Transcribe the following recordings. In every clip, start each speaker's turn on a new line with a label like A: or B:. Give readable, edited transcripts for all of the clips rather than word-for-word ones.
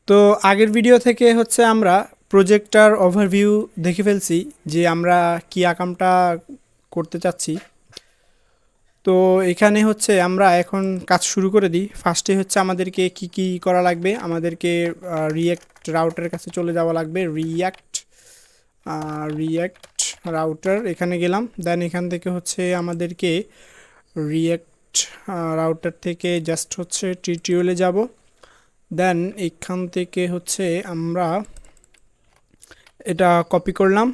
A: তো আগের ভিডিও থেকে হচ্ছে আমরা প্রজেক্টটার ওভারভিউ দেখে ফেলছি যে আমরা কি আকামটা করতে চাচ্ছি। তো এখানে হচ্ছে আমরা এখন কাজ শুরু করে দিই। ফার্স্টে হচ্ছে আমাদেরকে কি কি করা লাগবে, আমাদেরকে রিয়্যাক্ট রাউটারের কাছে চলে যাওয়া লাগবে। রিয়্যাক্ট রাউটার এখানে গেলাম, দেন এখান থেকে হচ্ছে আমাদেরকে রিয়্যাক্ট রাউটার থেকে জাস্ট হচ্ছে টিউটোরিয়ালে যাব। দেন এখান থেকে হচ্ছে আমরা এটা কপি করলাম।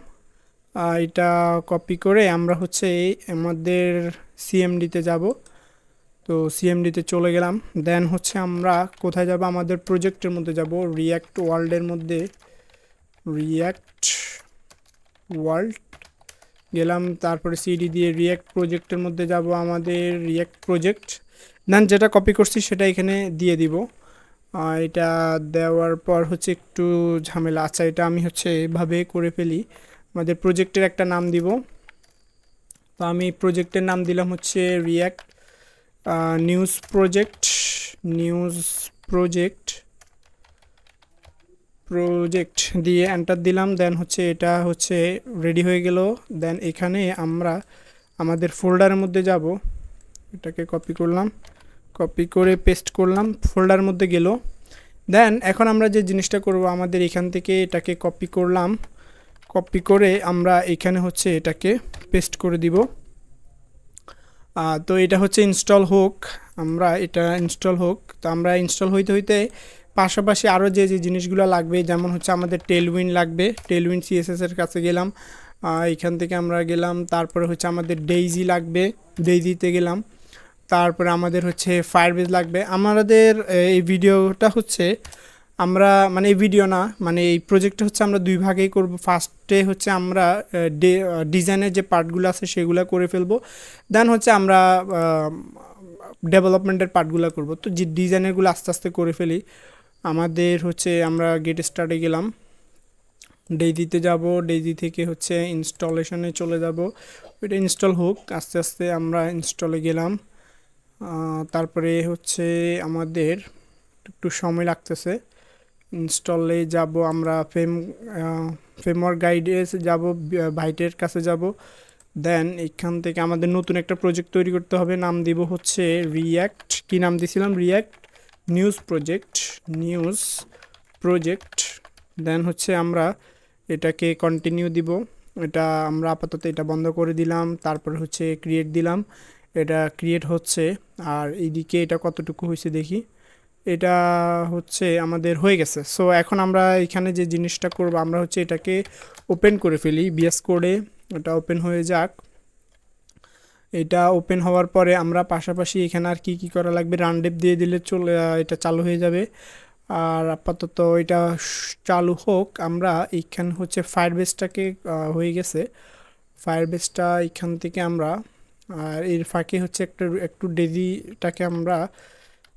A: এটা কপি করে আমরা হচ্ছে আমাদের সিএমডিতে যাব। তো সিএমডিতে চলে গেলাম। দেন হচ্ছে আমরা কোথায় যাব, আমাদের প্রজেক্টের মধ্যে যাব, রিয়্যাক্ট ওয়ার্ল্ডের মধ্যে। রিয়্যাক্ট ওয়ার্ল্ড গেলাম, তারপরে সিডি দিয়ে রিয়্যাক্ট প্রজেক্টের মধ্যে যাব, আমাদের রিয়্যাক্ট প্রজেক্ট। দেন যেটা কপি করছি সেটা এখানে দিয়ে দিব। এটা দেওয়ার পর হচ্ছে একটু ঝামেলা। আচ্ছা, এটা আমি হচ্ছে এভাবে করে ফেলি। আমাদের প্রজেক্টের একটা নাম দিব। তো আমি প্রজেক্টের নাম দিলাম হচ্ছে react news project. News project project দিয়ে এন্টার দিলাম। দেন হচ্ছে এটা হচ্ছে রেডি হয়ে গেল। দেন এখানে আমরা আমাদের ফোল্ডারের মধ্যে যাব। এটাকে কপি করলাম, কপি করে পেস্ট করলাম, ফোল্ডারের মধ্যে গেল। দেন এখন আমরা যে জিনিসটা করব, আমাদের এখান থেকে এটাকে কপি করলাম, কপি করে আমরা এখানে হচ্ছে এটাকে পেস্ট করে দিব। তো এটা হচ্ছে ইনস্টল হোক, আমরা এটা ইনস্টল হোক। তো আমরা ইনস্টল হইতে হইতে পাশাপাশি আরও যে যে জিনিসগুলো লাগবে, যেমন হচ্ছে আমাদের টেলউইন্ড লাগবে। টেলউইন্ড সিএসএস এর কাছে গেলাম, এখান থেকে আমরা গেলাম। তারপরে হচ্ছে আমাদের ডেইজি লাগবে, ডেইজিতে গেলাম। তারপরে আমাদের হচ্ছে ফায়ারবেজ লাগবে। আমাদের এই ভিডিওটা হচ্ছে আমরা মানে এই ভিডিও না, মানে এই প্রজেক্টটা হচ্ছে আমরা দুই ভাগেই করব। ফার্স্টে হচ্ছে আমরা ডিজাইনের যে পার্টগুলো আছে সেগুলো করে ফেলবো। দেন হচ্ছে আমরা ডেভেলপমেন্টের পার্টগুলো করব। তো যে ডিজাইনেরগুলো আস্তে আস্তে করে ফেলি। আমাদের হচ্ছে আমরা গেট স্টার্টে গেলাম, ডেইজিতে যাব, ডেইজি থেকে হচ্ছে ইনস্টলেশনে চলে যাব। ওইটা ইনস্টল হোক, আস্তে আস্তে আমরা ইনস্টলে গেলাম। তারপরে হচ্ছে আমাদের একটু সময় লাগতেছে। ইনস্টলে যাব আমরা, ফ্রেমওয়ার্ক গাইডে যাব, ভাইটের কাছে যাব। দেন এখান থেকে আমাদের নতুন একটা প্রজেক্ট তৈরি করতে হবে, নাম দিব হচ্ছে রিয়্যাক্ট, কি নাম দিয়েছিলাম, react news project. News project. Then হচ্ছে আমরা এটাকে কন্টিনিউ দিব। এটা আমরা আপাতত এটা বন্ধ করে দিলাম। তারপর হচ্ছে ক্রিয়েট দিলাম, এটা ক্রিয়েট হচ্ছে। আর এইদিকে এটা কতটুকু হয়েছে দেখি, এটা হচ্ছে আমাদের হয়ে গেছে। সো এখন আমরা এখানে যে জিনিসটা করব, আমরা হচ্ছে এটাকে ওপেন করে ফেলি বিএস কোডে। এটা ওপেন হয়ে যাক। এটা ওপেন হওয়ার পরে আমরা পাশাপাশি এখানে আর কি কি করা লাগবে, রানডেপ দিয়ে দিলে চলে এটা চালু হয়ে যাবে। আর আপাতত এটা চালু হোক। আমরা এইখানে হচ্ছে ফায়ারবেসটাকে হয়ে গেছে, ফায়ারবেসটা এখান থেকে আমরা, আর এর ফাঁকে হচ্ছে একটু ডেজিটাকে আমরা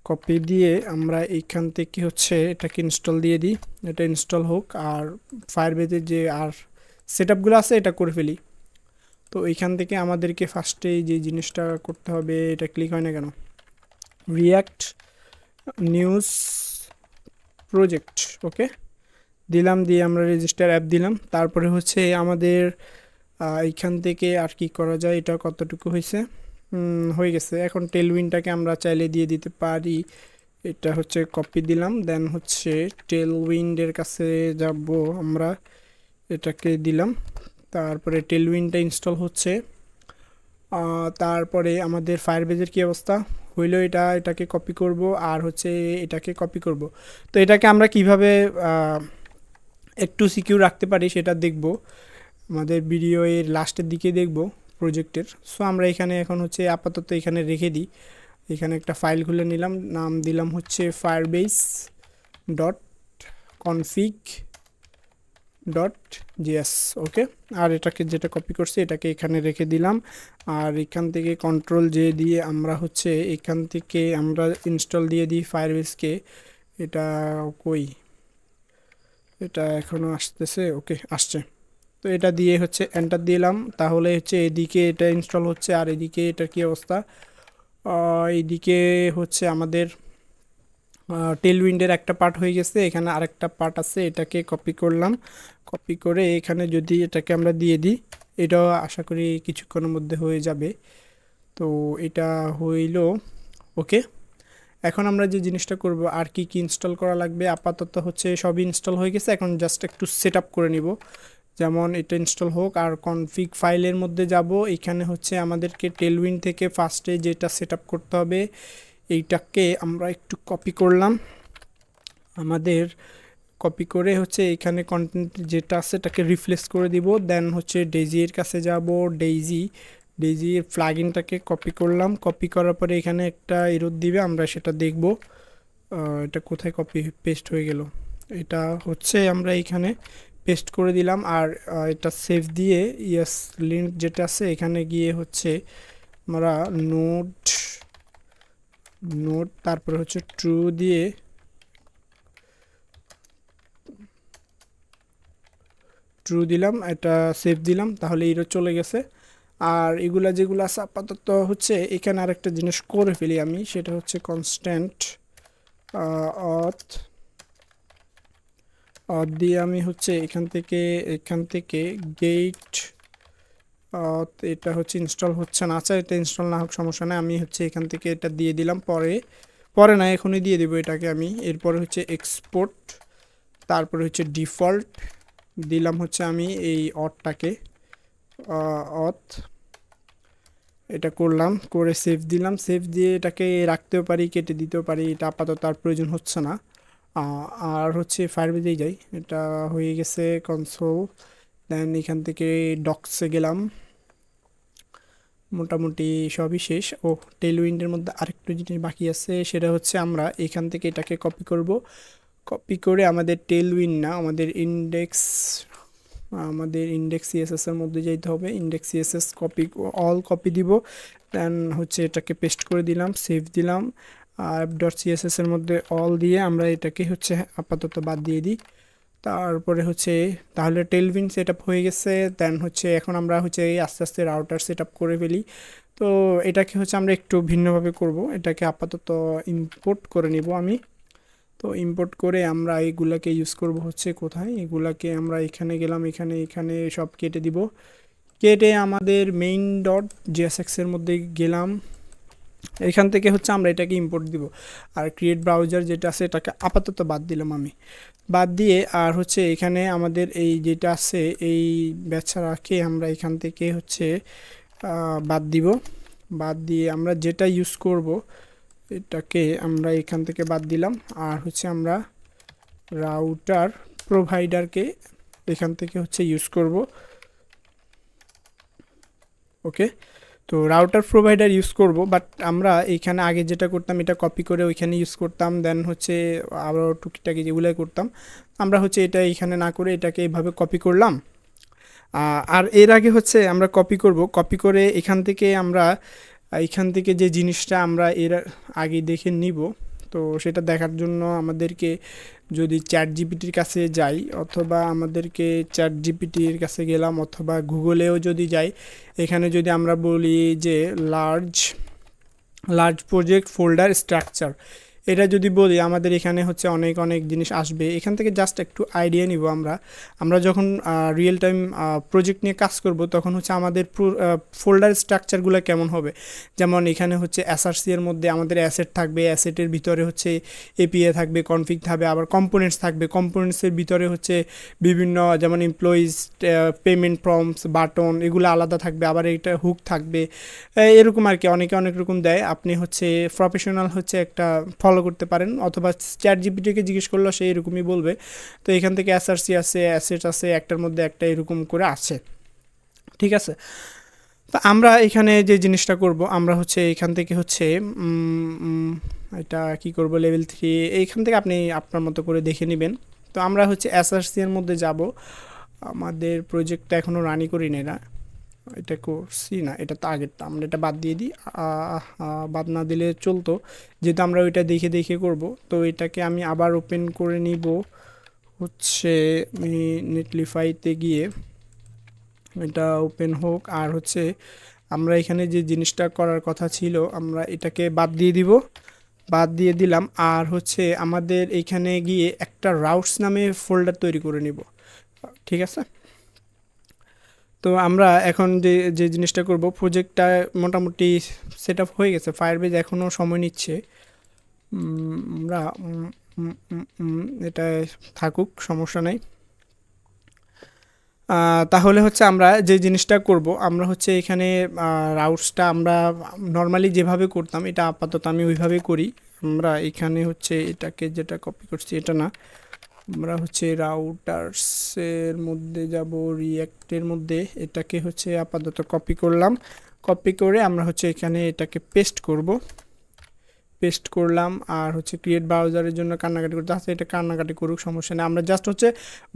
A: কপি দিয়ে আমরা এইখান থেকে হচ্ছে এটাকে ইনস্টল দিয়ে দিই। এটা ইনস্টল হোক, আর ফায়ারবেজের যে আর সেটআপগুলো আছে এটা করে ফেলি। তো এইখান থেকে আমাদেরকে ফার্স্টে যে জিনিসটা করতে হবে, এটা ক্লিক হয় না কেন, রিয়্যাক্ট নিউজ প্রজেক্ট, ওকে দিলাম, দিয়ে আমরা রেজিস্টার অ্যাপ দিলাম। তারপরে হচ্ছে আমাদের এইখান থেকে আর কি করা যায়, এটা কতটুকু হয়েছে, হয়ে গেছে। এখন টেলউইন্ডটাকে আমরা চাইলে দিয়ে দিতে পারি। এটা হচ্ছে কপি দিলাম, দেন হচ্ছে টেলউইন্ডের কাছে যাব আমরা, এটাকে দিলাম। তারপরে টেলউইন্ডটা ইনস্টল হচ্ছে। তারপরে আমাদের ফায়ারবেজের কী অবস্থা হইলো, এটাকে কপি করব, আর হচ্ছে এটাকে কপি করব। তো এটাকে আমরা কিভাবে একটু সিকিউর রাখতে পারি সেটা দেখব আমাদের ভিডিও এর লাস্টের দিকে দেখব প্রজেক্টের। সো আমরা এখানে এখন হচ্ছে আপাতত এখানে রেখে দিই। এখানে একটা ফাইল খুলে নিলাম, নাম দিলাম হচ্ছে firebase dot config dot JS, okay. আর এটাকে যেটা কপি করছি এটাকে এখানে রেখে দিলাম। আর এখান থেকে কন্ট্রোল জে দিয়ে আমরা হচ্ছে এখান থেকে আমরা ইনস্টল দিয়ে দিই ফায়ারবেসকে। এটা কই, এটা এখনও আসতেছে, ওকে আসছে। তো এটা দিয়ে হচ্ছে এন্টার দিলাম, তাহলে হচ্ছে এদিকে এটা ইনস্টল হচ্ছে। আর এদিকে এটার কী অবস্থা, এইদিকে হচ্ছে আমাদের টেলউইন্ডের একটা পার্ট হয়ে গেছে, এখানে আরেকটা পার্ট আছে, এটাকে কপি করলাম। কপি করে এখানে যদি এটাকে আমরা দিয়ে দিই, এটাও আশা করি কিছুক্ষণের মধ্যে হয়ে যাবে। তো এটা হইল ওকে। এখন আমরা যে জিনিসটা করব, আর কি কি ইনস্টল করা লাগবে, আপাতত হচ্ছে সবই ইনস্টল হয়ে গেছে, এখন জাস্ট একটু সেট আপ করে নিব। যেমন এটা ইনস্টল হোক, আর কনফিগ ফাইলের মধ্যে যাব, এখানে হচ্ছে আমাদেরকে টেলউইন্ড থেকে ফার্স্টে যেটা সেট আপ করতে হবে এইটাকে আমরা একটু কপি করলাম। আমাদের কপি করে হচ্ছে এখানে কন্টেন্ট যেটা আছে এটাকে রিপ্লেস করে দিব। দেন হচ্ছে ডেইজি এর কাছে যাব, ডেইজির প্লাগইনটাকে কপি করলাম। কপি করার পরে এখানে একটা এরর দিবে, আমরা সেটা দেখব। এটা কোথায় কপি পেস্ট হয়ে গেল, এটা হচ্ছে আমরা এখানে পেস্ট করে দিলাম। আর এটা সেভ দিয়ে ইয়েস লিঙ্ক যেটা আছে এখানে গিয়ে হচ্ছে আমরা নোট তারপরে হচ্ছে ট্রু দিয়ে দিলাম, এটা সেভ দিলাম, তাহলে এরও চলে গেছে। আর এগুলা যেগুলো আছে আপাতত হচ্ছে এখানে আরেকটা জিনিস করে ফেলি আমি, সেটা হচ্ছে কনস্ট্যান্ট অথ দিয়ে আমি হচ্ছে এখান থেকে গেট এটা হচ্ছে ইনস্টল হচ্ছে না। আচ্ছা, এটা ইনস্টল না হোক সমস্যা নেই, আমি হচ্ছে এখান থেকে এটা দিয়ে দিলাম, পরে না এখনই দিয়ে দিব এটাকে আমি। এরপরে হচ্ছে এক্সপোর্ট, তারপরে হচ্ছে ডিফল্ট দিলাম হচ্ছে আমি এই অথটাকে অথ এটা করলাম, করে সেভ দিলাম। সেভ দিয়ে এটাকে রাখতেও পারি, কেটে দিতেও পারি, এটা আপাতত আর প্রয়োজন হচ্ছে না। আর হচ্ছে ফায়ারবেজেই যাই, এটা হয়ে গেছে কনসোল। দেন এখান থেকে ডক্সে গেলাম, মোটামুটি সবই শেষ। ও টেলউইন্ডের মধ্যে আরেকটু জিনিস বাকি আছে, সেটা হচ্ছে আমরা এখান থেকে এটাকে কপি করব। কপি করে আমাদের টেলউইন্ড না, আমাদের ইন্ডেক্স সিএসএস এর মধ্যে যেতে হবে। Index CSS copy, all copy দিব। দেন হচ্ছে এটাকে পেস্ট করে দিলাম, সেভ দিলাম। অ্যাপ ডট সিএসএস এর মধ্যে অল দিয়ে আমরা এটাকে হচ্ছে আপাতত বাদ দিয়ে দিই। তারপরে হচ্ছে তাহলে টেলউইন্ড সেট আপ হয়ে গেছে। দেন হচ্ছে এখন আমরা হচ্ছে এই আস্তে আস্তে রাউটার সেট আপ করে ফেলি। তো এটাকে হচ্ছে আমরা একটু ভিন্নভাবে করব, এটাকে আপাতত ইম্পোর্ট করে নিব আমি। তো ইম্পোর্ট করে আমরা এইগুলাকে ইউজ করব হচ্ছে কোথায়, এগুলাকে আমরা এখানে গেলাম, এখানে সব কেটে দিব। কেটে আমাদের মেইন ডট জিএসএক্স এর মধ্যে গেলাম, এখান থেকে হচ্ছে আমরা এটাকে ইম্পোর্ট দিব। আর ক্রিয়েট ব্রাউজার যেটা আছে এটাকে আপাতত বাদ দিলাম আমি। বাদ দিয়ে আর হচ্ছে এখানে আমাদের এই যেটা আছে এই বেচারাকে আমরা এখান থেকে হচ্ছে বাদ দিব। বাদ দিয়ে আমরা যেটা ইউজ করব এটাকে আমরা এখান থেকে বাদ দিলাম। আর হচ্ছে আমরা রাউটার প্রোভাইডারকে এখান থেকে হচ্ছে ইউজ করব। ওকে, তো রাউটার প্রোভাইডার ইউজ করব, বাট আমরা এখানে আগে যেটা করতাম এটা কপি করে ওইখানে ইউজ করতাম। দেন হচ্ছে আবার টুকিটাকি যেগুলো করতাম, আমরা হচ্ছে এটা এখানে না করে এটাকে এইভাবে কপি করলাম। আর এর আগে হচ্ছে আমরা কপি করে এখান থেকে যে জিনিসটা আমরা এর আগে দেখে নিব, তো সেটা দেখার জন্য আমাদেরকে যদি চ্যাট জিপিটির কাছে যাই, অথবা আমাদেরকে চ্যাট জিপিটির কাছে গেলাম, অথবা গুগলেও যদি যাই, এখানে যদি আমরা বলি যে লার্জ প্রজেক্ট ফোল্ডার স্ট্রাকচার, এটা যদি বলি আমাদের এখানে হচ্ছে অনেক অনেক জিনিস আসবে। এখান থেকে জাস্ট একটু আইডিয়া নিব আমরা যখন রিয়েল টাইম প্রজেক্ট নিয়ে কাজ করব তখন হচ্ছে আমাদের ফোল্ডার স্ট্রাকচারগুলো কেমন হবে। যেমন এখানে হচ্ছে এসআরসি এর মধ্যে আমাদের অ্যাসেট থাকবে, অ্যাসেটের ভিতরে হচ্ছে এপিএ থাকবে, কনফিগ থাকবে, আবার কম্পোনেন্টস থাকবে, কম্পোনেন্টসের ভিতরে হচ্ছে বিভিন্ন যেমন এমপ্লয়িজ, পেমেন্ট ফর্মস, বাটন, এগুলো আলাদা থাকবে, আবার এটা হুক থাকবে, এরকম আর কি। অনেকে অনেক রকম দেয়, আপনি হচ্ছে প্রফেশনাল হচ্ছে একটা ফলো করতে পারেন, অথবা চ্যাট জিপিটিকে জিজ্ঞেস করলেও সে এরকমই বলবে। তো এখান থেকে এসআরসি আছে, অ্যাসেট আছে, একটার মধ্যে একটা এরকম করে আছে, ঠিক আছে। তো আমরা এখানে যে জিনিসটা করব, আমরা হচ্ছে এখান থেকে হচ্ছে এটা কি করব, লেভেল 3 এইখান থেকে আপনি আপনার মতো করে দেখে নেবেন। তো আমরা হচ্ছে এসআরসি এর মধ্যে যাব। আমাদের প্রজেক্টটা এখনও রানি করি না, এটা করছি না, এটা তো আগেরটা, আমরা এটা বাদ দিয়ে দিই। বাদ না দিলে চলতো, যেহেতু আমরা ওইটা দেখে দেখে করব। তো এটাকে আমি আবার ওপেন করে নিব হচ্ছে নেটলিফাইতে গিয়ে, এটা ওপেন হোক। আর হচ্ছে আমরা এখানে যে জিনিসটা করার কথা ছিল আমরা এটাকে বাদ দিয়ে দিব। বাদ দিয়ে দিলাম। আর হচ্ছে আমাদের এইখানে গিয়ে একটা রাউটস নামে ফোল্ডার তৈরি করে নিব, ঠিক আছে। তো আমরা এখন যে জিনিসটা করব, প্রজেক্টটা মোটামুটি সেট আপ হয়ে গেছে, ফায়ারবেজ এখনও সময় নিচ্ছে। আমরা এটা থাকুক, সমস্যা নাই। তাহলে হচ্ছে আমরা যে জিনিসটা করব, আমরা হচ্ছে এখানে রাউটসটা আমরা নর্মালি যেভাবে করতাম এটা আপাতত আমি ওইভাবে করি। আমরা এখানে হচ্ছে এটাকে যেটা কপি করছি এটা না, আমরা হচ্ছে রাউটার্সের মধ্যে যাব, রিঅ্যাক্টের মধ্যে এটাকে হচ্ছে আপাতত কপি করলাম। কপি করে আমরা হচ্ছে এখানে এটাকে পেস্ট করলাম। আর হচ্ছে ক্রিয়েট ব্রাউজারের জন্য কান্নাকাটি করতে আছে, এটা কান্নাকাটি করুক, সমস্যা নেই। আমরা জাস্ট হচ্ছে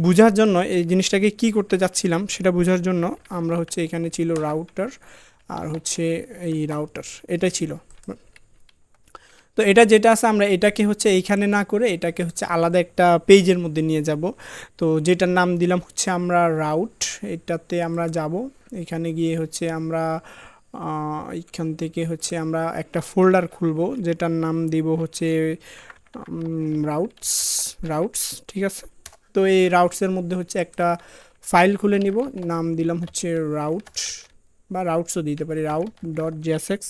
A: বোঝার জন্য এই জিনিসটাকে কি করতে যাচ্ছিলাম সেটা বোঝার জন্য আমরা হচ্ছে এখানে ছিল রাউটার, আর হচ্ছে এই রাউটার এটাই ছিল। তো এটা যেটা আছে আমরা এটাকে হচ্ছে এইখানে না করে এটাকে হচ্ছে আলাদা একটা পেজের মধ্যে নিয়ে যাব। তো যেটার নাম দিলাম হচ্ছে আমরা রাউট, এটাতে আমরা যাব। এখানে গিয়ে হচ্ছে আমরা এইখান থেকে হচ্ছে আমরা একটা ফোল্ডার খুলব যেটার নাম দিব হচ্ছে রাউটস রাউটস ঠিক আছে। তো এই রাউটসের মধ্যে হচ্ছে একটা ফাইল খুলে নিব, নাম দিলাম হচ্ছে রাউট, বা রাউটসও দিতে পারি, route.jsx।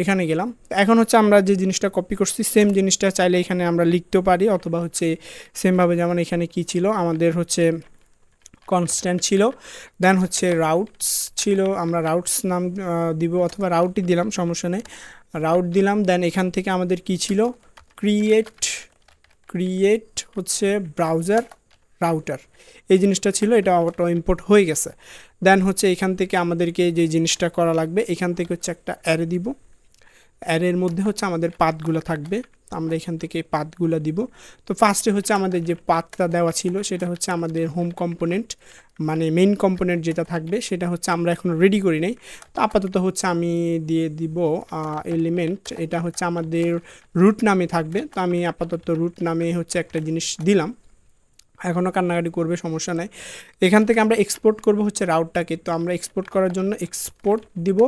A: এখানে গেলাম। এখন হচ্ছে আমরা যে জিনিসটা কপি করছি সেম জিনিসটা চাইলে এখানে আমরা লিখতেও পারি, অথবা হচ্ছে সেমভাবে যেমন এখানে কি ছিল আমাদের হচ্ছে কনস্ট্যান্ট ছিল, দেন হচ্ছে রাউটস ছিল, আমরা রাউটস নাম দিব, অথবা রাউটই দিলাম, সমস্যা নেই, রাউট দিলাম। দেন এখান থেকে আমাদের কি ছিল, ক্রিয়েট হচ্ছে ব্রাউজার রাউটার, এই জিনিসটা ছিল, এটা অটো ইম্পোর্ট হয়ে গেছে। দেন হচ্ছে এখান থেকে আমাদেরকে যে জিনিসটা করা লাগবে, এখান থেকে হচ্ছে একটা অ্যারে দিব, অ্যারের মধ্যে হচ্ছে আমাদের পাথগুলো থাকবে, আমরা এখান থেকে পাথগুলো দিব। তো ফার্স্টে হচ্ছে আমাদের যে পাথটা দেওয়া ছিল সেটা হচ্ছে আমাদের হোম কম্পোনেন্ট, মানে মেইন কম্পোনেন্ট যেটা থাকবে সেটা হচ্ছে আমরা এখনও রেডি করি নাই। তো আপাতত হচ্ছে আমি দিয়ে দিব এলিমেন্ট, এটা হচ্ছে আমাদের রুট নামে থাকবে। তো আমি আপাতত রুট নামে হচ্ছে একটা জিনিস দিলাম, এখনও কান্নাকাটি করবে, সমস্যা নাই। এখান থেকে আমরা এক্সপোর্ট করব হচ্ছে রাউটটাকে, তো আমরা এক্সপোর্ট করার জন্য এক্সপোর্ট দিব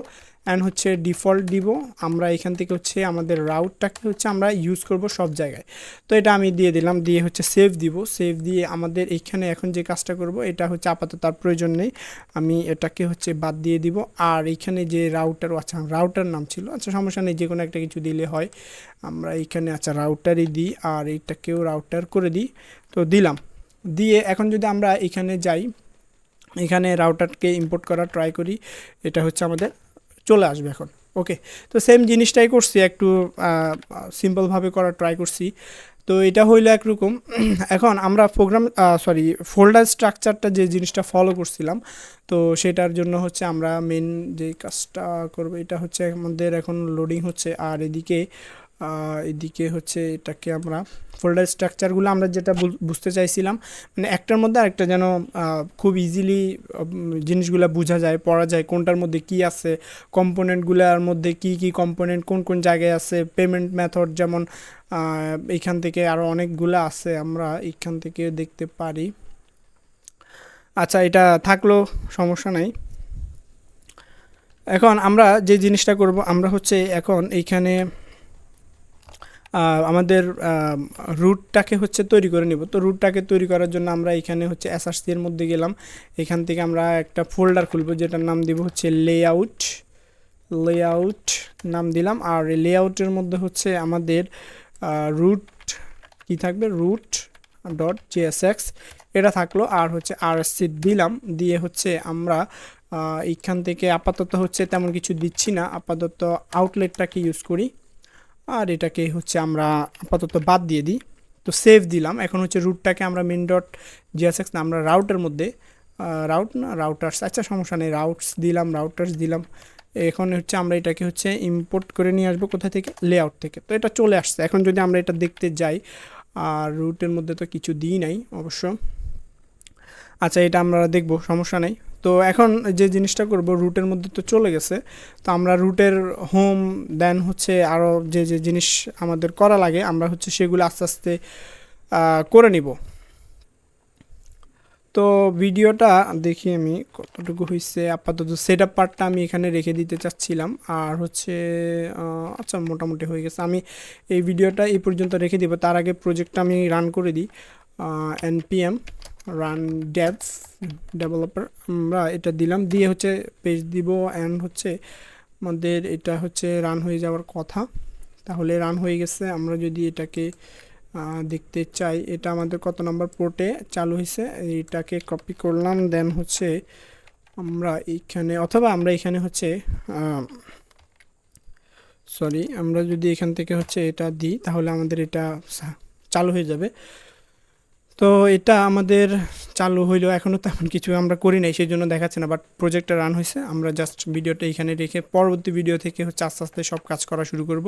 A: অ্যান্ড হচ্ছে ডিফল্ট দিব। আমরা এখান থেকে হচ্ছে আমাদের রাউটটাকে হচ্ছে আমরা ইউজ করব সব জায়গায়। তো এটা আমি দিয়ে দিলাম, দিয়ে হচ্ছে সেভ দিব, সেভ দিয়ে আমাদের এখানে এখন যে কাজটা করব এটা হচ্ছে আপাতত তার প্রয়োজন নেই, আমি এটাকে হচ্ছে বাদ দিয়ে দিব। আর এখানে যে রাউটার, আচ্ছা রাউটার নাম ছিল, আচ্ছা সমস্যা নেই, যে কোনো একটা কিছু দিলে হয়। আমরা এখানে আচ্ছা রাউটারই দিই, আর এইটাকেও রাউটার করে দিই। তো দিলাম, দিয়ে এখন যদি আমরা এখানে যাই, এখানে রাউটারকে ইম্পোর্ট করা ট্রাই করি, এটা হচ্ছে আমাদের চলে আসবে এখন। ওকে, তো সেম জিনিসটাই করছি, একটু সিম্পলভাবে করা ট্রাই করছি। তো এটা হইলো একরকম। এখন আমরা ফোল্ডার স্ট্রাকচারটা যে জিনিসটা ফলো করছিলাম, তো সেটার জন্য হচ্ছে আমরা মেন যে কাজটা করব, এটা হচ্ছে আমাদের এখন লোডিং হচ্ছে। আর এদিকে হচ্ছে এটাকে আমরা ফোল্ডার স্ট্রাকচারগুলো আমরা যেটা বুঝতে চাইছিলাম, মানে একটার মধ্যে আরেকটা যেন খুব ইজিলি জিনিসগুলো বোঝা যায়, পড়া যায়, কোনটার মধ্যে কি আছে, কম্পোনেন্টগুলোর মধ্যে কি কি কম্পোনেন্ট কোন কোন জায়গায় আছে, পেমেন্ট মেথড যেমন এইখান থেকে আরও অনেকগুলো আছে, আমরা এইখান থেকে দেখতে পারি। আচ্ছা এটা থাকলো, সমস্যা নাই। এখন আমরা যে জিনিসটা করব, আমরা হচ্ছে এখন এইখানে আমাদের রুটটাকে হচ্ছে তৈরি করে নিব। তো রুটটাকে তৈরি করার জন্য আমরা এখানে হচ্ছে এসআরসি এর মধ্যে গেলাম, এখান থেকে আমরা একটা ফোল্ডার খুলব যেটার নাম দিব হচ্ছে লেআউট নাম দিলাম। আর এই লেআউটের মধ্যে হচ্ছে আমাদের রুট কি থাকবে, root.jsx এটা থাকলো। আর হচ্ছে আরএসসি দিলাম, দিয়ে হচ্ছে আমরা এইখান থেকে আপাতত হচ্ছে তেমন কিছু দিচ্ছি না, আপাতত আউটলেটটাকে ইউজ করি। আর এটাকে হচ্ছে আমরা আপাতত বাদ দিয়ে দিই। তো সেভ দিলাম। এখন হচ্ছে রুটটাকে আমরা main.jsx না, আমরা রাউটের মধ্যে রাউটার্স, আচ্ছা সমস্যা নেই, রাউটার্স দিলাম। এখন হচ্ছে আমরা এটাকে হচ্ছে ইম্পোর্ট করে নিয়ে আসবো কোথা থেকে, লেআউট থেকে। তো এটা চলে আসছে। এখন যদি আমরা এটা দেখতে যাই, আর রুটের মধ্যে তো কিছু দিই নাই অবশ্য, আচ্ছা এটা আমরা দেখব, সমস্যা নেই। তো এখন যে জিনিসটা করব, রুটের মধ্যে তো চলে গেছে, তো আমরা রুটের হোম দেন হচ্ছে আরও যে যে জিনিস আমাদের করা লাগে আমরা হচ্ছে সেগুলো আস্তে আস্তে করে নিব। তো ভিডিওটা দেখি আমি কতটুকু হয়েছে। আপাতত সেট আপ পার্টটা আমি এখানে রেখে দিতে চাচ্ছিলাম, আর হচ্ছে আচ্ছা মোটামুটি হয়ে গেছে। আমি এই ভিডিওটা এই পর্যন্ত রেখে দিব। তার আগে প্রজেক্টটা আমি রান করে দিই। npm রান ডেভ ডেভেলপার আমরা এটা দিলাম, দিয়ে হচ্ছে পেজ দিব, অ্যান্ড হচ্ছে আমাদের এটা হচ্ছে রান হয়ে যাওয়ার কথা। তাহলে রান হয়ে গেছে। আমরা যদি এটাকে দেখতে চাই, এটা আমাদের কত নাম্বার পোর্টে চালু হয়েছে, এটাকে কপি করলাম। দেন হচ্ছে আমরা এইখানে, অথবা আমরা এখানে হচ্ছে সরি, আমরা যদি এখান থেকে হচ্ছে এটা দিই তাহলে আমাদের এটা চালু হয়ে যাবে। তো এটা আমাদের চালু হইলো, এখনও তেমন কিছু আমরা করি নাই, সেই জন্য দেখাচ্ছে না, বাট প্রজেক্টটা রান হয়েছে। আমরা জাস্ট ভিডিওটা এখানে রেখে পরবর্তী ভিডিও থেকে হচ্ছে আস্তে আস্তে সব কাজ করা শুরু করব।